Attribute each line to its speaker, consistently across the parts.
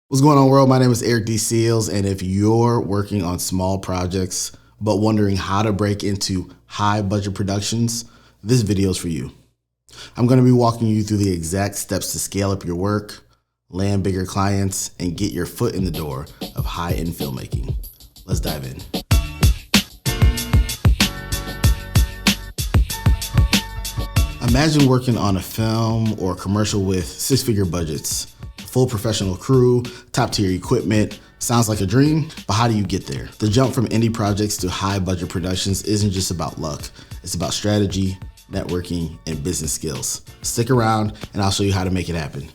Speaker 1: What's going on, world? My name is Eric D. Seals, and if you're working on small projects but wondering how to break into high budget productions, this video is for you. I'm going to be walking you through the exact steps to scale up your work, land bigger clients, and get your foot in the door of high-end filmmaking. Let's dive in. Imagine working on a film or commercial with six-figure budgets. Full professional crew, top tier equipment. Sounds like a dream, but how do you get there? The jump from indie projects to high budget productions isn't just about luck. It's about strategy, networking, and business skills. Stick around and I'll show you how to make it happen.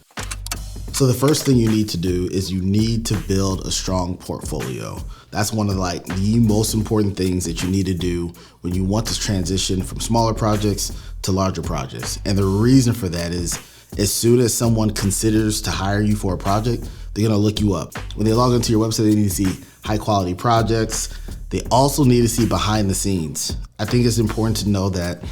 Speaker 1: So the first thing you need to do is you need to build a strong portfolio. That's one of the most important things that you need to do when you want to transition from smaller projects to larger projects. And the reason for that is as soon as someone considers to hire you for a project, they're gonna look you up. When they log into your website, they need to see high quality projects. They also need to see behind the scenes. I think it's important to know that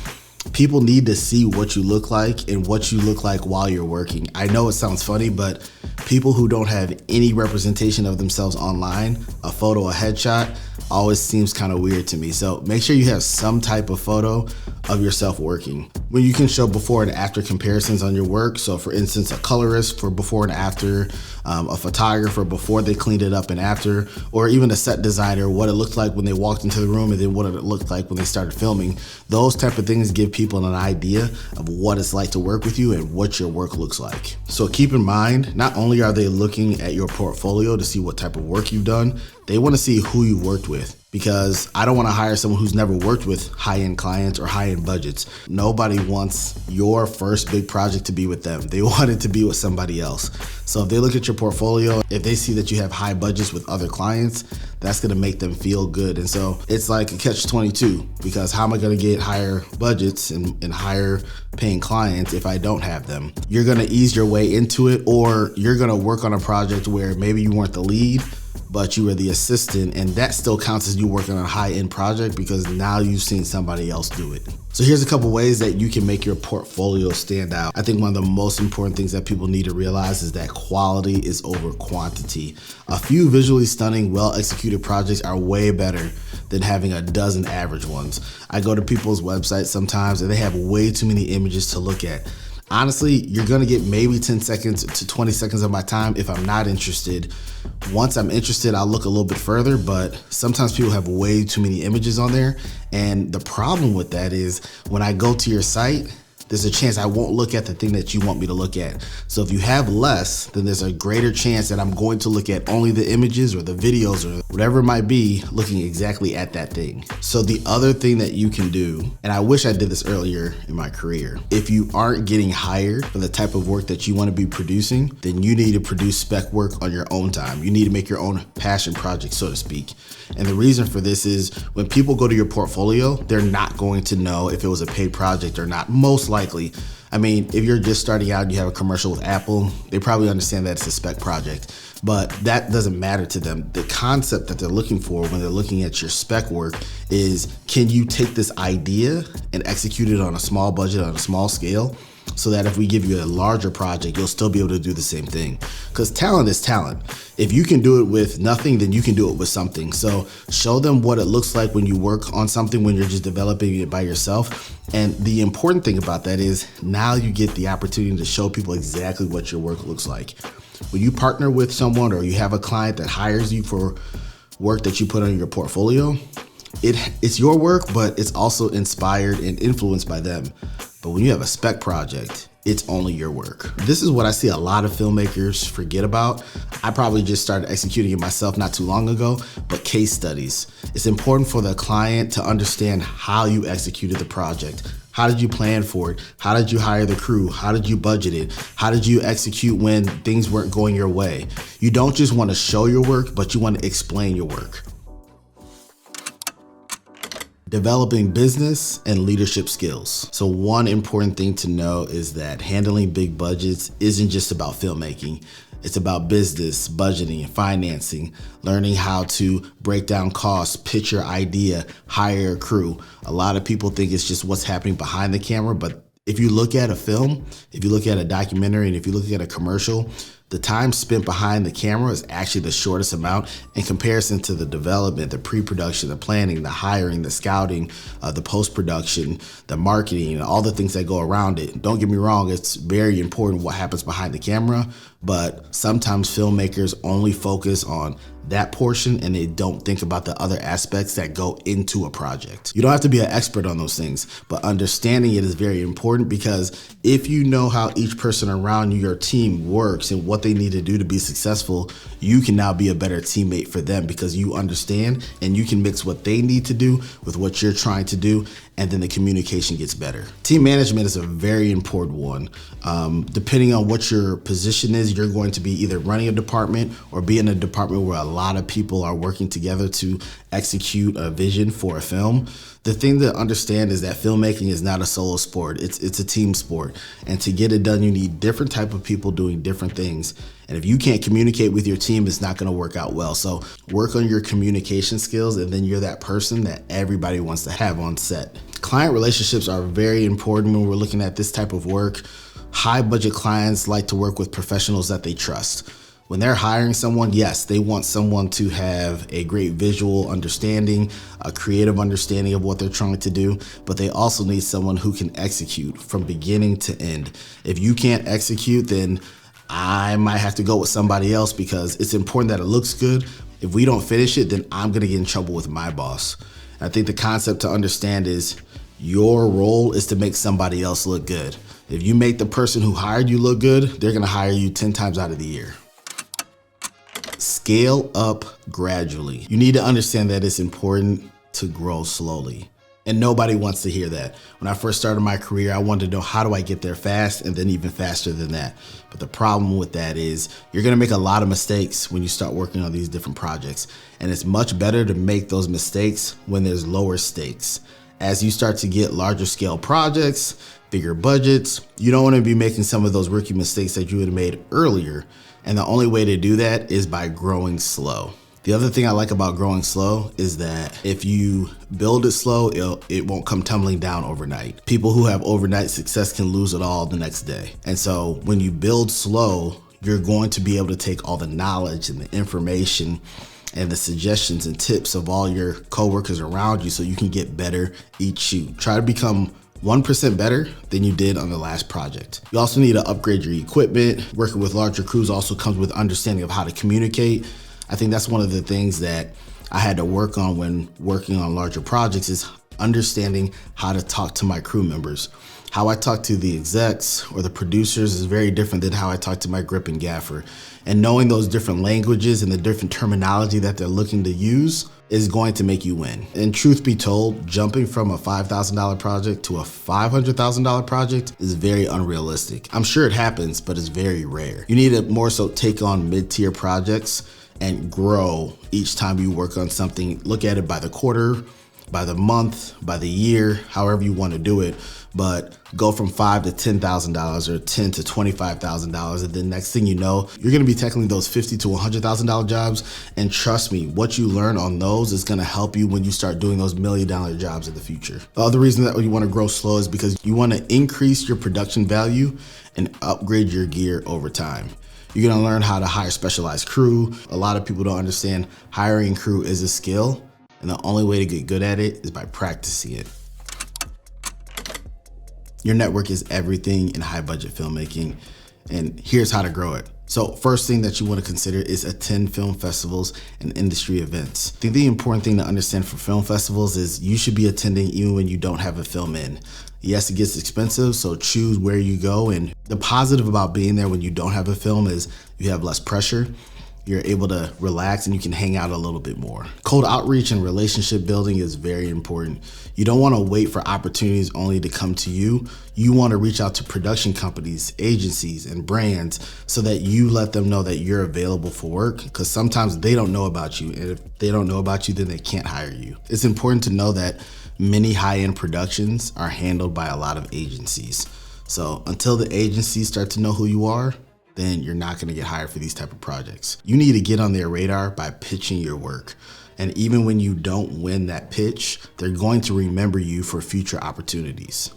Speaker 1: people need to see what you look like and what you look like while you're working. I know it sounds funny, but people who don't have any representation of themselves online, a photo, a headshot, always seems kind of weird to me. So make sure you have some type of photo of yourself working. When you can show before and after comparisons on your work. So for instance, a colorist for before and after, a photographer before they cleaned it up and after, or even a set designer, what it looked like when they walked into the room and then what it looked like when they started filming. Those type of things give people an idea of what it's like to work with you and what your work looks like. So keep in mind, not only are they looking at your portfolio to see what type of work you've done, they want to see who you've worked with. Because I don't want to hire someone who's never worked with high-end clients or high-end budgets. Nobody wants your first big project to be with them. They want it to be with somebody else. So if they look at your portfolio, if they see that you have high budgets with other clients, that's going to make them feel good. And so it's like a catch-22, because how am I going to get higher budgets and higher paying clients if I don't have them? You're going to ease your way into it, or you're going to work on a project where maybe you weren't the lead, but you were the assistant, and that still counts as you working on a high-end project because now you've seen somebody else do it. So here's a couple ways that you can make your portfolio stand out. I think one of the most important things that people need to realize is that quality is over quantity. A few visually stunning, well-executed projects are way better than having a dozen average ones. I go to people's websites sometimes and they have way too many images to look at. Honestly, you're gonna get maybe 10 seconds to 20 seconds of my time if I'm not interested. Once I'm interested, I'll look a little bit further, but sometimes people have way too many images on there. And the problem with that is when I go to your site, there's a chance I won't look at the thing that you want me to look at. So if you have less, then there's a greater chance that I'm going to look at only the images or the videos or whatever it might be, looking exactly at that thing. So the other thing that you can do, and I wish I did this earlier in my career, if you aren't getting hired for the type of work that you want to be producing, then you need to produce spec work on your own time. You need to make your own passion project, so to speak. And the reason for this is when people go to your portfolio, they're not going to know if it was a paid project or not, most likely. I mean, if you're just starting out and you have a commercial with Apple, they probably understand that it's a spec project, but that doesn't matter to them. The concept that they're looking for when they're looking at your spec work is, can you take this idea and execute it on a small budget, on a small scale, so that if we give you a larger project, you'll still be able to do the same thing. Because talent is talent. If you can do it with nothing, then you can do it with something. So show them what it looks like when you work on something, when you're just developing it by yourself. And the important thing about that is now you get the opportunity to show people exactly what your work looks like. When you partner with someone or you have a client that hires you for work that you put on your portfolio, it's your work, but it's also inspired and influenced by them. But when you have a spec project, it's only your work. This is what I see a lot of filmmakers forget about. I probably just started executing it myself not too long ago, but case studies. It's important for the client to understand how you executed the project. How did you plan for it? How did you hire the crew? How did you budget it? How did you execute when things weren't going your way? You don't just want to show your work, but you want to explain your work. Developing business and leadership skills. So one important thing to know is that handling big budgets isn't just about filmmaking. It's about business, budgeting, financing, learning how to break down costs, pitch your idea, hire a crew. A lot of people think it's just what's happening behind the camera, but if you look at a film, if you look at a documentary, and if you look at a commercial, The time spent behind the camera is actually the shortest amount in comparison to the development, the pre-production, the planning, the hiring, the scouting, the post-production, the marketing, all the things that go around it. Don't get me wrong, it's very important what happens behind the camera, but sometimes filmmakers only focus on that portion and they don't think about the other aspects that go into a project. You don't have to be an expert on those things, but understanding it is very important, because if you know how each person around you, your team, works and what they need to do to be successful, you can now be a better teammate for them because you understand and you can mix what they need to do with what you're trying to do, and then the communication gets better. Team management is a very important one. Depending on what your position is, you're going to be either running a department or be in a department where a lot of people are working together to execute a vision for a film. The thing to understand is that filmmaking is not a solo sport, it's a team sport. And to get it done, you need different type of people doing different things. And if you can't communicate with your team, it's not gonna work out well. So work on your communication skills, and then you're that person that everybody wants to have on set. Client relationships are very important when we're looking at this type of work. High budget clients like to work with professionals that they trust. When they're hiring someone, yes, they want someone to have a great visual understanding, a creative understanding of what they're trying to do, but they also need someone who can execute from beginning to end. If you can't execute, then I might have to go with somebody else, because it's important that it looks good. If we don't finish it, then I'm gonna get in trouble with my boss. I think the concept to understand is your role is to make somebody else look good. If you make the person who hired you look good, they're gonna hire you 10 times out of the year. Scale up gradually. You need to understand that it's important to grow slowly. And nobody wants to hear that. When I first started my career, I wanted to know, how do I get there fast, and then even faster than that. But the problem with that is you're gonna make a lot of mistakes when you start working on these different projects. And it's much better to make those mistakes when there's lower stakes. As you start to get larger scale projects, bigger budgets, you don't wanna be making some of those rookie mistakes that you would have made earlier. And the only way to do that is by growing slow. The other thing I like about growing slow is that if you build it slow, it won't come tumbling down overnight. People who have overnight success can lose it all the next day. And so when you build slow, you're going to be able to take all the knowledge and the information and the suggestions and tips of all your coworkers around you so you can get better each shoot. Try to become 1% better than you did on the last project. You also need to upgrade your equipment. Working with larger crews also comes with understanding of how to communicate. I think that's one of the things that I had to work on when working on larger projects, is understanding how to talk to my crew members. How I talk to the execs or the producers is very different than how I talk to my grip and gaffer. And knowing those different languages and the different terminology that they're looking to use is going to make you win. And truth be told, jumping from a $5,000 project to a $500,000 project is very unrealistic. I'm sure it happens, but it's very rare. You need to more so take on mid-tier projects and grow each time you work on something. Look at it by the quarter, by the month, by the year, however you want to do it, but go from $5,000 to $10,000 or $10,000 to $25,000, and then next thing you know, you're going to be tackling those $50,000 to $100,000 jobs. And trust me, what you learn on those is going to help you when you start doing those $1 million jobs in the future. The other reason that you want to grow slow is because you want to increase your production value and upgrade your gear over time. You're going to learn how to hire specialized crew. A lot of people don't understand hiring crew is a skill, and the only way to get good at it is by practicing it. Your network is everything in high budget filmmaking, and here's how to grow it. So first thing that you want to consider is attend film festivals and industry events. I think the important thing to understand for film festivals is you should be attending even when you don't have a film in. Yes, it gets expensive, so choose where you go. And the positive about being there when you don't have a film is you have less pressure. You're able to relax and you can hang out a little bit more. Cold outreach and relationship building is very important. You don't want to wait for opportunities only to come to you. You want to reach out to production companies, agencies, and brands so that you let them know that you're available for work, because sometimes they don't know about you. And if they don't know about you, then they can't hire you. It's important to know that many high-end productions are handled by a lot of agencies. So until the agencies start to know who you are, then you're not gonna get hired for these type of projects. You need to get on their radar by pitching your work. And even when you don't win that pitch, they're going to remember you for future opportunities.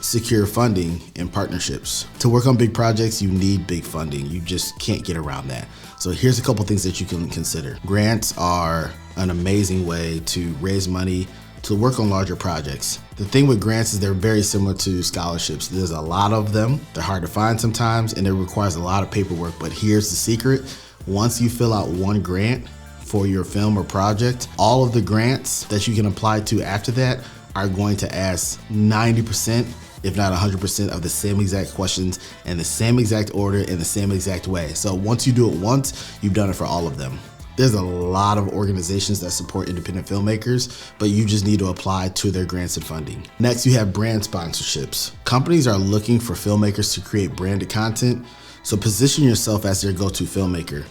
Speaker 1: secure funding and partnerships. To work on big projects, you need big funding. You just can't get around that. So here's a couple things that you can consider. Grants are an amazing way to raise money to work on larger projects. The thing with grants is they're very similar to scholarships. There's a lot of them. They're hard to find sometimes, and it requires a lot of paperwork. But here's the secret. Once you fill out one grant for your film or project, all of the grants that you can apply to after that are going to ask 90%, if not 100% of the same exact questions in the same exact order in the same exact way. So once you do it once, you've done it for all of them. There's a lot of organizations that support independent filmmakers, but you just need to apply to their grants and funding. Next, you have brand sponsorships. Companies are looking for filmmakers to create branded content, so position yourself as their go-to filmmaker.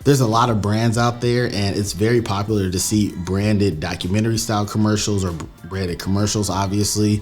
Speaker 1: There's a lot of brands out there, and it's very popular to see branded documentary style commercials or branded commercials, obviously,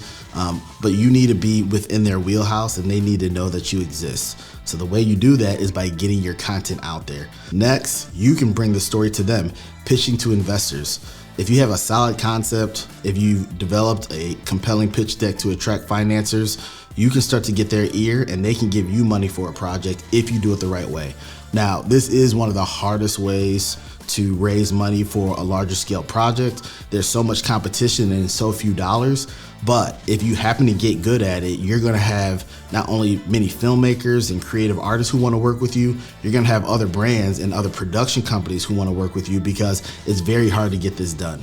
Speaker 1: but you need to be within their wheelhouse and they need to know that you exist. So the way you do that is by getting your content out there. Next, you can bring the story to them, pitching to investors. If you have a solid concept, if you've developed a compelling pitch deck to attract financiers, you can start to get their ear and they can give you money for a project if you do it the right way. Now, this is one of the hardest ways to raise money for a larger scale project. There's so much competition and so few dollars, but if you happen to get good at it, you're gonna have not only many filmmakers and creative artists who wanna work with you, you're gonna have other brands and other production companies who wanna work with you because it's very hard to get this done.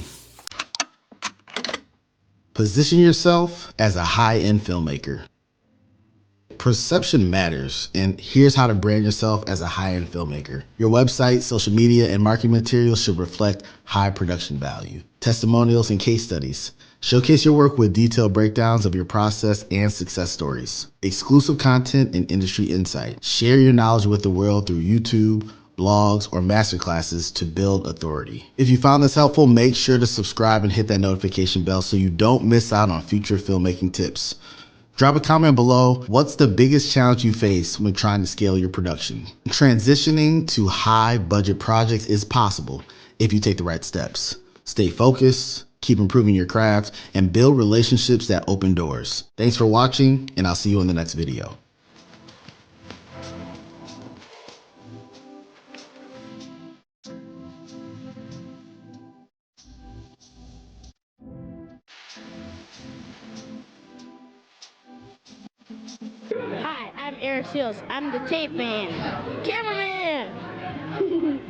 Speaker 1: Position yourself as a high-end filmmaker. Perception matters, and here's how to brand yourself as a high-end filmmaker. Your website, social media, and marketing materials should reflect high production value. Testimonials and case studies. Showcase your work with detailed breakdowns of your process and success stories. Exclusive content and industry insight. Share your knowledge with the world through YouTube, blogs, or masterclasses to build authority. If you found this helpful, make sure to subscribe and hit that notification bell so you don't miss out on future filmmaking tips. Drop a comment below. What's the biggest challenge you face when trying to scale your production? Transitioning to high budget projects is possible if you take the right steps. Stay focused, keep improving your craft, and build relationships that open doors. Thanks for watching, and I'll see you in the next video.
Speaker 2: Hi, I'm Eric Seals. I'm the tape man. Cameraman!